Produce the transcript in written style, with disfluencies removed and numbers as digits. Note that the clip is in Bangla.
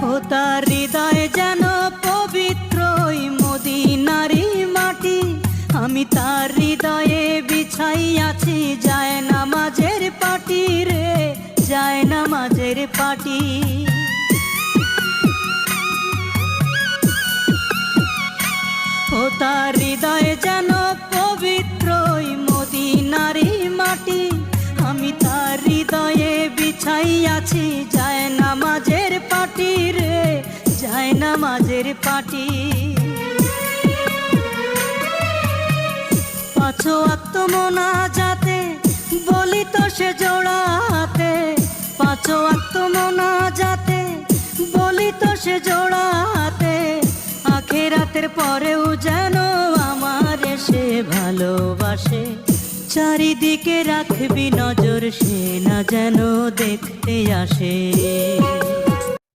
ও তার হৃদয় যেন পবিত্র ওই মদিনারি মাটি। আমি তার হৃদয়ে বিছাইয়াছি যায় নামাজের পাটি রে, যায় নামাজের পাটি। ও তার হৃদয় যেন পবিত্র ওই মদিনারি মাটি। আমি তার হৃদয়ে বিছাইয়াছি যায় নামাজের পাটি রে, যায় নামাজের পাটি। পাঁচ ওয়াক্ত মোনাজাতে বলি তো সে জোড়াতে, পাঁচ ওয়াক্ত মোনাজাতে বলি তো সে জোড়াতে। আখিরাতের পরেও যেন আমার সে ভালোবাসে, চারিদিকে রাখবি নজর সে না যেন দেখতে আসে।